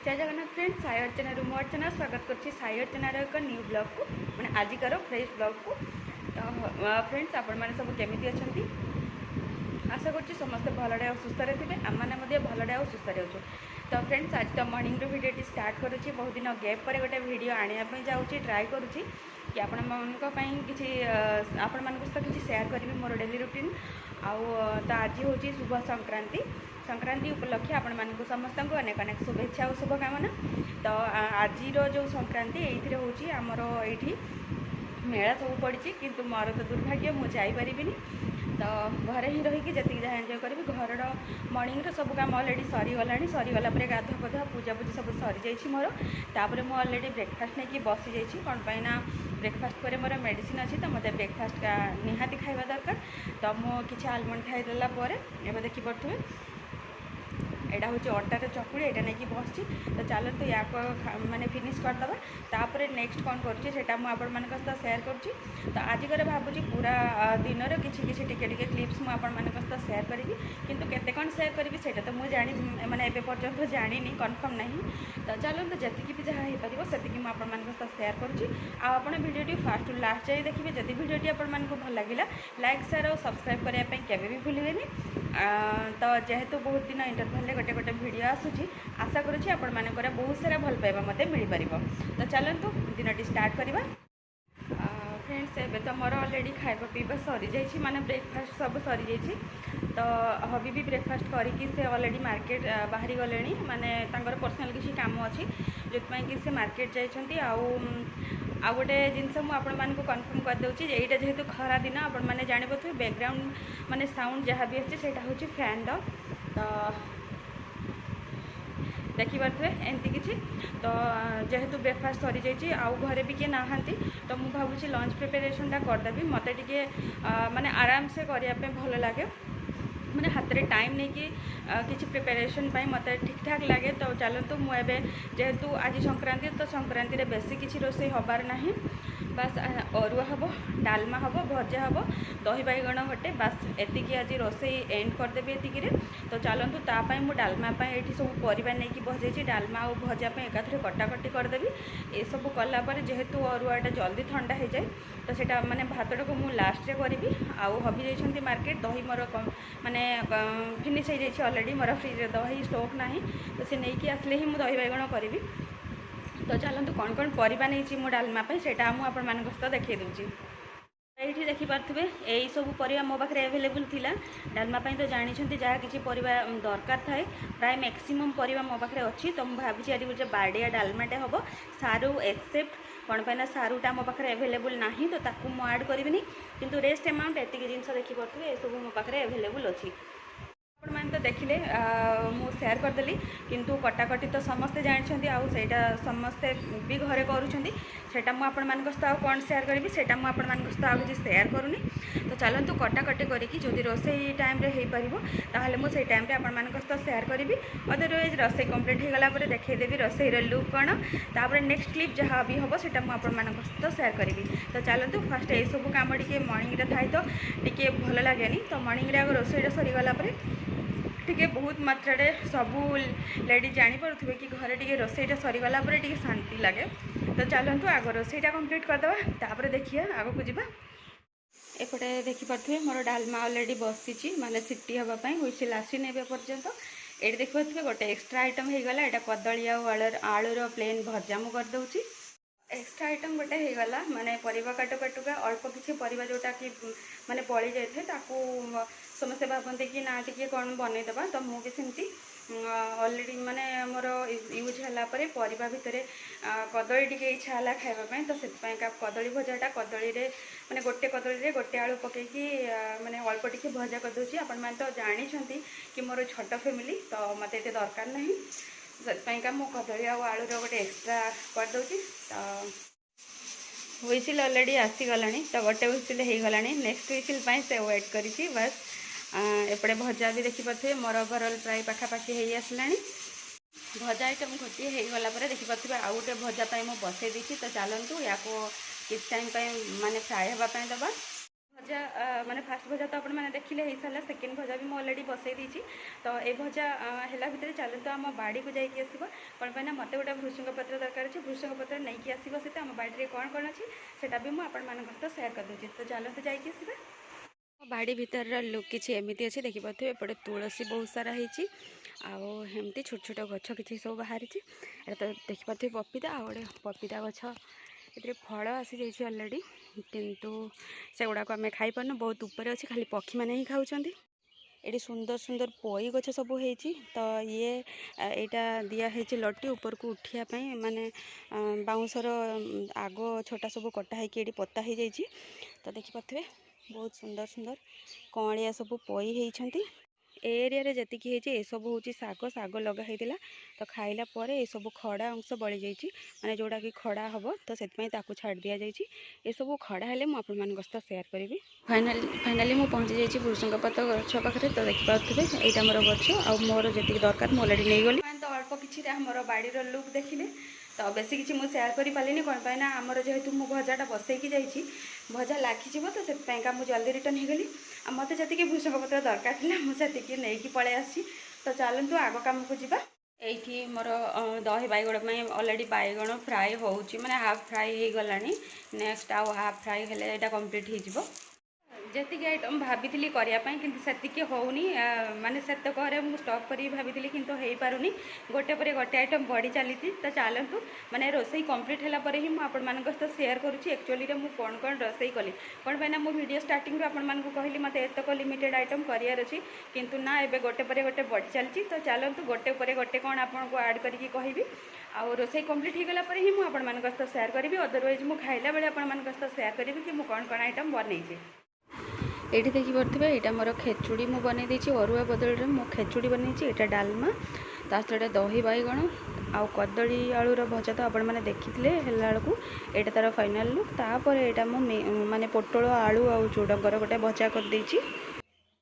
जय जगन्नाथ फ्रेंड्स साई अर्चना मु अर्चना स्वागत कर साई अर्चनार एक न्यू ब्लॉग को मैंने आजिकार फ्रेश ब्लॉग को। तो फ्रेंड्स आपण मैंने सब केमी अच्छा आशा कर समस्ते भलडे और सुस्थ थे आम मैंने भलडे और सुस्थ अच्छु। तो फ्रेंड्स आज तो मॉर्निंग रू वीडियो स्टार्ट करुच्ची बहुत दिन गैप पर गोटे वीडियो आने जाऊँगी ट्राए करुच्ची कि आपण किसी आपण मान सहित किसी शेयर करी मोर डेली रुटीन आउ तो आज हूँ शुभ संक्रांति संक्रांति उपलक्षे आपण मानक समस्त अनेक अनेक शुभेच्छा और शुभकामना। तो आज जो संक्रांति ये हूँ आमर ये मेला सब पड़ी किंतु मोर तो दुर्भाग्य मुझे जापरि तो घरे ही रहीकि जी जहाँ एंजॉय करी घर मॉर्निंग सब काम अलरेडी सरीगला सरीगला गाधुआ पाधुआ पूजा पूजी सब सरी जा मोर तापर मुझे अलरेडी ब्रेकफास्ट नहीं बसी जाइए कौन पाई ना ब्रेकफास्ट पर मोर मेडिसिन अच्छी तो मतलब ब्रेकफास्ट का निहाती खाଇବା दरकार। तो मुझे आलमंड खाईदेला एवं देखिपे एटा हूँ अटार चकुड़ी यहाँ नहीं बस तो चलते या माने फिनिश करदे तापर नेक्स्ट कौन करा मुझे सेयार करुँच। तो आजिकर भावुँ पूरा दिन किसी टिके क्लिप्स मुझे सेयार करी किंतु केते कौन सेयार करी से तो मुझे जानी माने एबे पर्यंत जानी कन्फर्म नहीं। तो चलते जी भी जहाँ हो पार से मुझे सेयार करुँच। आपड़ भिडियो फास्ट टू लास्ट जाए देखिए जदि भिडियो आपको भल लगे लाइक शेयर और सब्सक्राइब करने केवे भी भूलें। तो जेहेतु बहुत दिन इंटरवल गोटे गोटे भिडियो आसूँ आशा करुँच आपण मानकर बहुत सारा भल पाइबा मते मिल पार। तो चलतु दिन स्टार्ट करवा। फ्रेंड्स एबे तो मोर अलरेडी खाଇବା पीवा सरी जाइए माने ब्रेकफास्ट सब सरी जाइए। तो हबी भी ब्रेकफास्ट करी से अलरेडी मार्केट बाहरी गले माने तांकर पर्सनल किसी काम अच्छी जो कि से मार्केट जाइछंती। आउ गोटे जिनस मुझे कन्फर्म करदे यहाँ जेहेतु खरा दिन आपण मैंने जापे बैकग्राउंड माने साउंड जहाँ भी अच्छे से हूँ फैन द तो देखिपे एमती किसी। तो जेहेतु ब्रेकफास्ट सरी जाइए आउ घरे भी किए नहांती तो मुझे भावुँ लंच प्रिपेरेशनटा करदेवी मत टे माने आराम से करने भल लगे मैंने हाथ में टाइम नहीं कि किसी प्रिपेरेशन मत ठीक ठाक लगे। तो चलतु मुझे जेहेतु आज संक्रांति तो संक्रांति बेसी किसी रोषे हबार ना बस अरुआ हम डालमा हम भजा हम दही बैगण गोटे बस एतिकी आज रोषे एंड करदेवी एतिकी। तो चलतु तापाई मु डालमा ये सब परिवार नहीं बसई डालमा और भजापी एकाथरे कटाकटी करदेवी ये सब कलापर जेहेतु अरुआटा जल्दी ठंडा हो जाए तो सेटा माने भातटा को मुझे लास्ट रे करी। आउ हबी जाइछंती मार्केट दही मोर माने फिनिश हो जाइए अलरेडी मोर फ्रिज दही स्टॉक ना तो सी नहीं आसले ही मुझे दही बैगण करी। तो चलतु कौन कौन परिबा नहीं मो डालमापी से मुझे देखी दूँगी। ये देखिपे यही सब परिबा मो पाखे एभेलेबुल थिला डालमापी तो जानी जहाँ किसी परिबा दरकार थाए प्राय मैक्सिमम परिबा मो पाखे अच्छी। तो मुझे भावी आज गोटे बाड़िया डालमाटे हम सारू एक्सेप्ट कौन पाई सारूटा मो पाखे एभेलेबुल ना तो ताकू मु ऐड करी किंतु रेस्ट अमाउंट एतिक जिन देखिपे ये सब मो पाखे एभेलेबुल अच्छी। मैंने तो देखिले मु सेयार करदेली किंतु कटाकटी तो समस्ते जानते आईटा समस्ते भी घरे करूँगा मुझे कौन सेयार करी से मुझे सेयार करूनी। तो चलतु कटाकटी करके जदि रोषे टाइम हो पार मुझे टाइम आप सेयार करी अदरवाइज रोषे कम्प्लीट होगला देखईदेवी रोषेर लुक कौन तापर नेक्स्ट क्लिप जहाँ भी हम से मुझे सेयार करी। तो चलतु फास्ट ये सब कम टे मॉर्निंग थाए तो टी भल लगे तो मॉर्निंग आग रोषेटा सरीगला टे बहुत मात्रा सबू लेडी जापे कि घरे टे रोषेटा सरीगला टे शांति लगे। तो चलतु आग रोषेटा कंप्लीट करदे तापर देखिए आग को जीवा। एपटे देखिपे मोर डालमा अलरेडी बसी माने सिटी हाँपाई हुईसिल आसीनी ए पर्यंत। ये देखिपे गोटे एक्सट्रा आइटम होगला यहाँ कदली आलूर प्लेन भजा मु करदे एक्सट्रा आइटम गोटे होगला माने परिवा काटू काटुका अल्प किसी परिवा जोटा कि माने पड़ी जाए समस्ते भावते कि ना टी कौन बनईदे तो मुझे सेमती अलरेडी माने मोर यूज है परिवा भितर कदली टी इच्छा है खावाई तो से कदली भजाटा कदली माने गोटे कदली गोटे आलू पकईकि माने अल्प टी भजा करदे। आपण मैंने तो जानी कि मोर छोट फैमिली तो मत ये दरकार ना से मो कदली आलूर गोटे एक्सट्रा करदे। तो हुईसिल अलरेडी आसीगला तो गोटे हुईसिल होगला नेक्स्ट हुईसिल से वेट करी बस। एपटे भजा भी देखिपे मोर ओवरऑल प्राय पाखापाखि हो आसला भजा आइटम गोटे होगला देखिपे आउ गोटे भजापी मुझे बसई दी। तो चलतु या किस टाइम माने फ्राए हाँपाई दबा भजा माने फास्ट भजा तो आपने देखिले हो सारा सेकेंड भजा भी मुझे अलरेडी बसई दी तो ये भजा है भितर चलते आम बाड़ी को जाइए आसो कौन पाई मत गोटे भृषंग पत्र दरकार अच्छे भृषंग पत्र नहीं आसो सहित आम बाड़ी कौन कौन अच्छी से भी मुझे सेयार करदे तो चलते जाइए बाड़ी भीतर लुक किसी एमती अच्छे देखिपे एपटे तुलसी बहुत सारा होती आमती छोट छोट गछ किसी सब बाहरी तो देखिपे पपीता आ गए पपीता गछ ये फल आसी जाइए अलरेडी किंतु से गुड़ाक आम खाई पारन बहुत ऊपर अच्छे खाली पक्षी मैंने ही खाऊँ ये सुंदर सुंदर पई गछ सब होती तो ये यहाँ दिखाई लटी ऊपर को उठापी माने बाउंसर आग छोटा सब कटा होती पता हो जाइए तो देखिपे बहुत सुंदर सुंदर कौलिया सब पई होती एरिया जी ये सब हूँ शाग शाग लगा होता तो खाइला ये सब खड़ा अंश बड़ी जाइए माने जोड़ा कि खड़ा हम तो से छाड़ दि जाइए ये सब खड़ा हेल्ले मुझे सहित सेयार करी फाइनाली मुझे पहुँची जाइए भृषंग पत्र गछ पाखे तो देखिपे यहाँ मोर गछ आ मोर जी दरकार मुझे अलरेडी नहीं गली तो अल्प कि मोर बाड़ीर लुक देखिले तो बेसी किसी मुझे सेयार कर पारे कौन पाई ना आमर जेहेतु मु भजाटा बसईकी जाइए भजा लगिज तो से मुझे जल्दी रिटर्न हो गली आ मत जी भृषंग पत्र दरकार था मुझे नहीं पलि आसी तो चलतु आग कम को जीवा ये मोर दही बैगण में अलरेडी बैगण फ्राए हो माने हाफ फ्राए हो गला नेक्स्ट आउ हाफ फ्राए हेल्ले यहाँ कम्प्लीट हो जी आइटम भाभी करने कि होनी माने सेतक मुझे स्टॉप कर भाभी किंतु हो पारुनी गोटे पर गोटे आइटम बढ़ी चली तो चलतु माने रोसई कंप्लीट होला पर ही मुझे सहित सेयार करुँची एक्चुअली रे कौन कौन रोसई कली कौन पाई ना मो वीडियो स्टार्टिंग आपको कहली मत एतक लिमिटेड आइटम करार अच्छी किंतु ना एबे गोटे पर गोटे बढ़ी चलती तो चलतु गोटे पर गोटे कौन आपको ऐड करके कहबी आ रोसई कंप्लीट हो गला पर ही मुझे सहित सेयार करी अदरवाइज मुझे खाइला बेले आपको सहित सेयार करी कि मुझे कौन कौन आइटम बनई ये देखिपे यहाँ मोर खेचुड़ी मुझे बनई देती अरुआ बदल में खेचुड़ी बनई यहाँ डालमा ता सहित दही बैगण आउ कदली आलूर भजा तो आपण मैंने देखी बेलू यहाँ तार फाइनाल लुक तापर यहाँ मुझे माने पोटल आलू आउ चूडंगर गोटे भजा कर देछि।